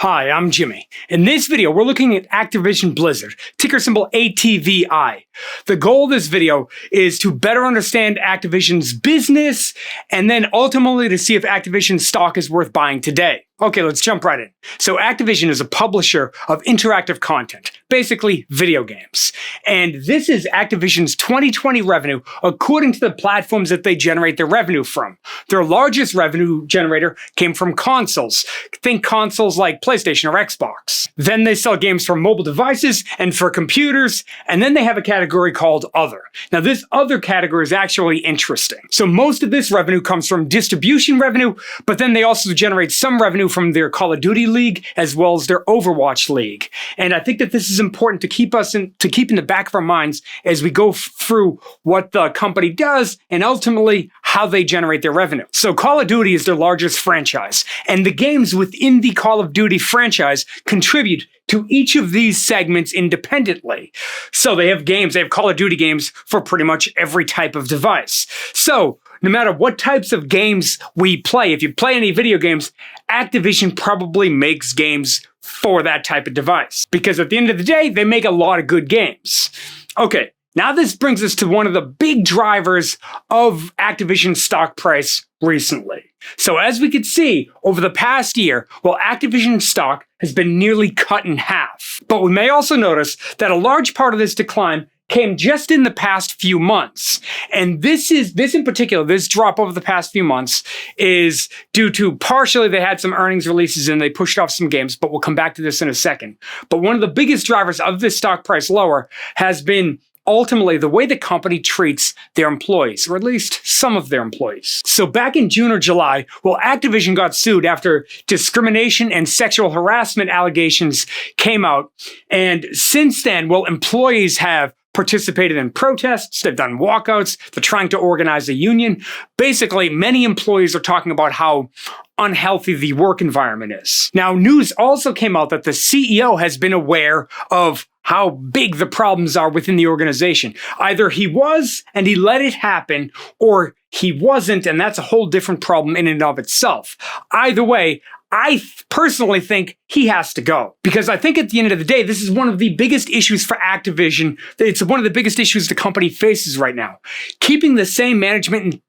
Hi, I'm Jimmy. In this video, we're looking at Activision Blizzard, ticker symbol ATVI. The goal of this video is to better understand Activision's business and then ultimately to see if Activision stock is worth buying today. Okay, let's jump right in. So Activision is a publisher of interactive content, basically video games. And this is Activision's 2020 revenue according to the platforms that they generate their revenue from. Their largest revenue generator came from consoles. Think consoles like PlayStation or Xbox. Then they sell games for mobile devices and for computers, and then they have a category called Other. Now this other category is actually interesting. So most of this revenue comes from distribution revenue, but then they also generate some revenue from their Call of Duty League as well as their Overwatch League. And I think that this is important to keep in the back of our minds as we go through what the company does and ultimately how they generate their revenue. So Call of Duty is their largest franchise, and the games within the Call of Duty franchise contribute to each of these segments independently. So they have Call of Duty games for pretty much every type of device. So no matter what types of games we play, if you play any video games, Activision probably makes games for that type of device. Because at the end of the day, they make a lot of good games. Okay, now this brings us to one of the big drivers of Activision's stock price recently. So as we could see, over the past year, Activision's stock has been nearly cut in half. But we may also notice that a large part of this decline came just in the past few months. And this in particular, this drop over the past few months is due to partially they had some earnings releases and they pushed off some games, but we'll come back to this in a second. But one of the biggest drivers of this stock price lower has been ultimately the way the company treats their employees, or at least some of their employees. So back in June or July, Activision got sued after discrimination and sexual harassment allegations came out. And since then, employees have participated in protests, they've done walkouts, they're trying to organize a union. Basically, many employees are talking about how unhealthy the work environment is. Now, news also came out that the CEO has been aware of how big the problems are within the organization. Either he was and he let it happen, or he wasn't, and that's a whole different problem in and of itself. Either way, I personally think he has to go, because I think at the end of the day, this is one of the biggest issues for Activision. It's one of the biggest issues the company faces right now. Keeping the same management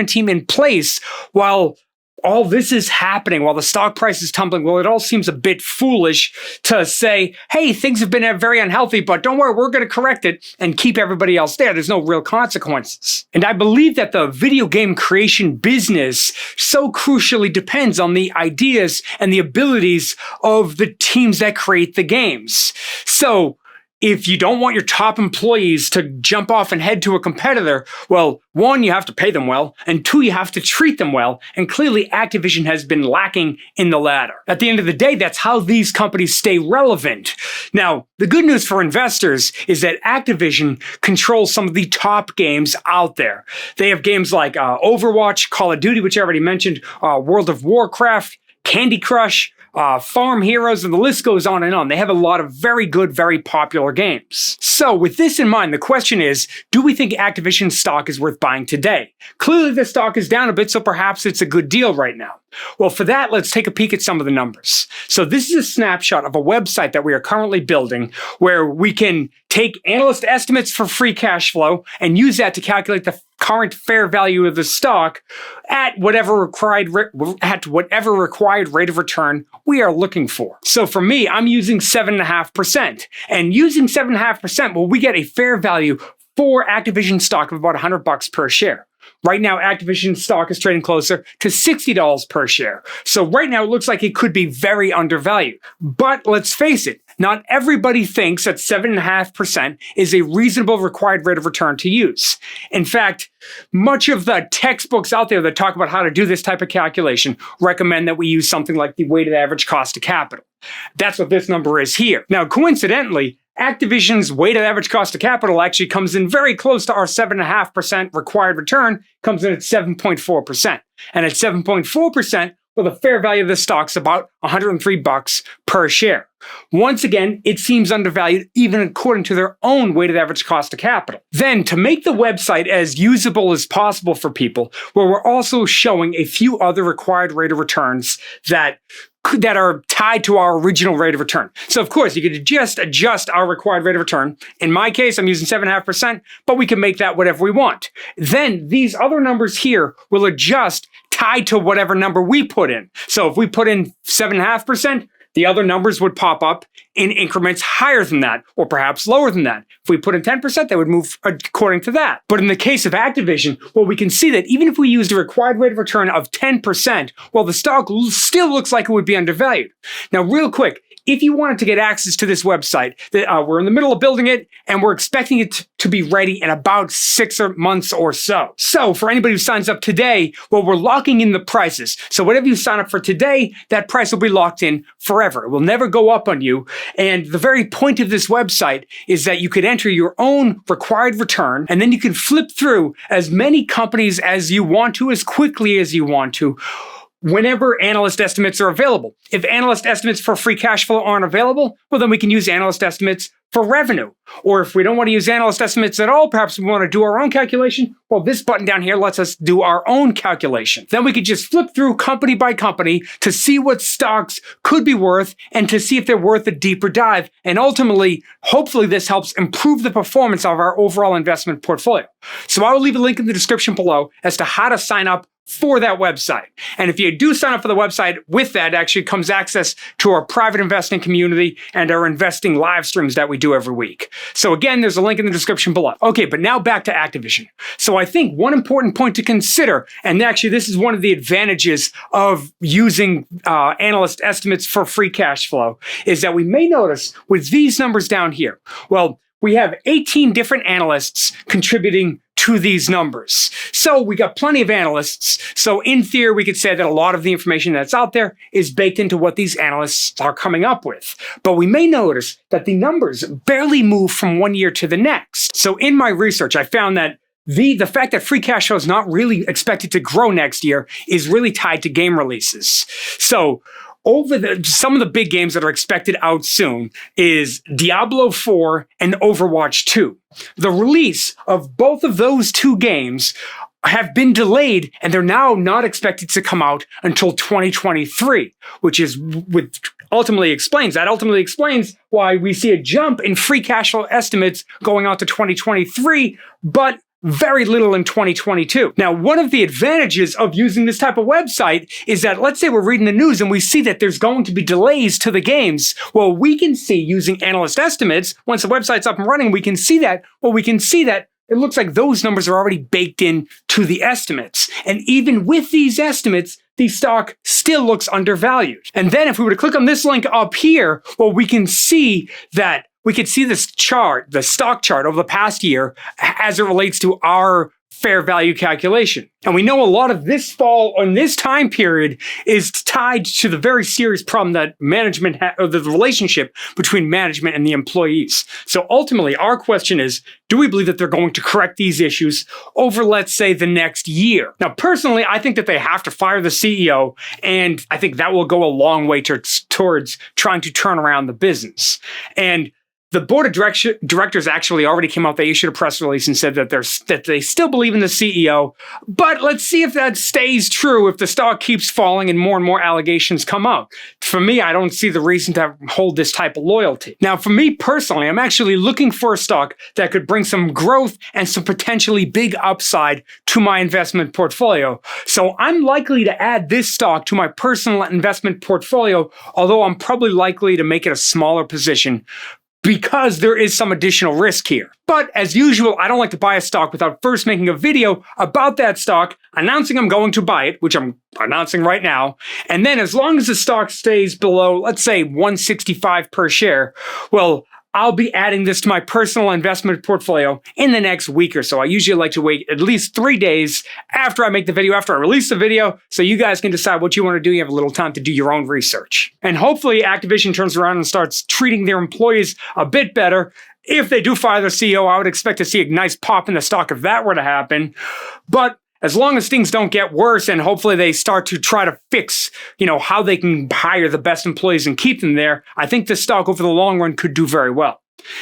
team in place while all this is happening, while the stock price is tumbling, it all seems a bit foolish to say, hey, things have been very unhealthy, but don't worry, we're going to correct it and keep everybody else there. There's no real consequences. And I believe that the video game creation business so crucially depends on the ideas and the abilities of the teams that create the games. So if you don't want your top employees to jump off and head to a competitor, one, you have to pay them well, and two, you have to treat them well, and clearly Activision has been lacking in the latter. At the end of the day, that's how these companies stay relevant. Now, the good news for investors is that Activision controls some of the top games out there. They have games like Overwatch, Call of Duty, which I already mentioned, World of Warcraft, Candy Crush, Farm Heroes, and the list goes on and on. They have a lot of very good, very popular games. So with this in mind, the question is, do we think Activision stock is worth buying today? Clearly the stock is down a bit, so perhaps it's a good deal right now. Well, for that, let's take a peek at some of the numbers. So this is a snapshot of a website that we are currently building where we can take analyst estimates for free cash flow and use that to calculate the current fair value of the stock at whatever required rate of return we are looking for. So for me, I'm using 7.5%. And using 7.5%, we get a fair value for Activision stock of about $100 per share. Right now, Activision stock is trading closer to $60 per share. So right now, it looks like it could be very undervalued. But let's face it, not everybody thinks that 7.5% is a reasonable required rate of return to use. In fact, much of the textbooks out there that talk about how to do this type of calculation recommend that we use something like the weighted average cost of capital. That's what this number is here. Now, coincidentally, Activision's weighted average cost of capital actually comes in very close to our 7.5% required return, comes in at 7.4%. And at 7.4%, the fair value of the stock's about $103 per share. Once again, it seems undervalued even according to their own weighted average cost of capital. Then, to make the website as usable as possible for people, we're also showing a few other required rate of returns that that are tied to our original rate of return. So of course, you could just adjust our required rate of return. In my case, I'm using 7.5%, but we can make that whatever we want. Then these other numbers here will adjust tied to whatever number we put in. So if we put in 7.5%, the other numbers would pop up in increments higher than that, or perhaps lower than that. If we put in 10%, they would move according to that. But in the case of Activision, well, we can see that even if we used a required rate of return of 10%, well, the stock still looks like it would be undervalued. Now, real quick, if you wanted to get access to this website, we're in the middle of building it, and we're expecting it to be ready in about 6 months or so. So for anybody who signs up today, well, we're locking in the prices. So whatever you sign up for today, that price will be locked in forever. It will never go up on you. And the very point of this website is that you could enter your own required return, and then you can flip through as many companies as you want to, as quickly as you want to, whenever analyst estimates are available. If analyst estimates for free cash flow aren't available, well, then we can use analyst estimates for revenue. Or if we don't want to use analyst estimates at all, perhaps we want to do our own calculation, well, this button down here lets us do our own calculation. Then we could just flip through company by company to see what stocks could be worth and to see if they're worth a deeper dive. And ultimately, hopefully this helps improve the performance of our overall investment portfolio. So I will leave a link in the description below as to how to sign up for that website. And if you do sign up for the website, with that actually comes access to our private investing community and our investing live streams that we do every week. So again, there's a link in the description below. Okay, but now back to Activision. So I think one important point to consider, and actually this is one of the advantages of using analyst estimates for free cash flow, is that we may notice with these numbers down here, well, we have 18 different analysts contributing to these numbers. So we got plenty of analysts. So in theory, we could say that a lot of the information that's out there is baked into what these analysts are coming up with. But we may notice that the numbers barely move from one year to the next. So in my research, I found that the fact that free cash flow is not really expected to grow next year is really tied to game releases. So some of the big games that are expected out soon is Diablo 4 and Overwatch 2. The release of both of those two games have been delayed, and they're now not expected to come out until 2023, which ultimately explains why we see a jump in free cash flow estimates going out to 2023, but very little in 2022. Now, one of the advantages of using this type of website is that, let's say we're reading the news and we see that there's going to be delays to the games. Well, we can see using analyst estimates, once the website's up and running, we can see that it looks like those numbers are already baked in to the estimates. And even with these estimates, the stock still looks undervalued. And then if we were to click on this link up here, well, we can see this chart, the stock chart over the past year as it relates to our fair value calculation. And we know a lot of this fall on this time period is tied to the very serious problem that management or the relationship between management and the employees. So ultimately, our question is, do we believe that they're going to correct these issues over, let's say, the next year? Now, personally, I think that they have to fire the CEO, and I think that will go a long way towards trying to turn around the business. And the board of directors actually already came out. They issued a press release and said that they still believe in the CEO. But let's see if that stays true if the stock keeps falling and more allegations come out. For me, I don't see the reason to hold this type of loyalty. Now, for me personally, I'm actually looking for a stock that could bring some growth and some potentially big upside to my investment portfolio. So I'm likely to add this stock to my personal investment portfolio, although I'm probably likely to make it a smaller position, because there is some additional risk here. But as usual, I don't like to buy a stock without first making a video about that stock, announcing I'm going to buy it, which I'm announcing right now. And then as long as the stock stays below, let's say 165 per share, well, I'll be adding this to my personal investment portfolio in the next week or so. I usually like to wait at least 3 days after I make the video, after I release the video, so you guys can decide what you want to do. You have a little time to do your own research. And hopefully Activision turns around and starts treating their employees a bit better. If they do fire their CEO, I would expect to see a nice pop in the stock if that were to happen. But as long as things don't get worse and hopefully they start to try to fix, how they can hire the best employees and keep them there, I think this stock over the long run could do very well.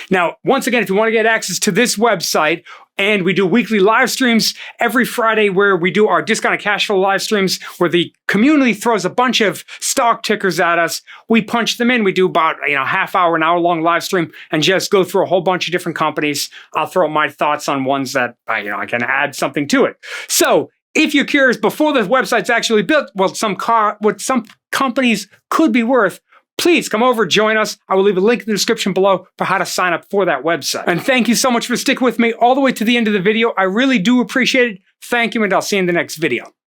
Now, once again, if you want to get access to this website, and we do weekly live streams every Friday where we do our discounted cash flow live streams where the community throws a bunch of stock tickers at us. We punch them in. We do about half hour, an hour long live stream and just go through a whole bunch of different companies. I'll throw my thoughts on ones that I can add something to it. So if you're curious, before the website's actually built, what some companies could be worth, please come over, join us. I will leave a link in the description below for how to sign up for that website. And thank you so much for sticking with me all the way to the end of the video. I really do appreciate it. Thank you, and I'll see you in the next video.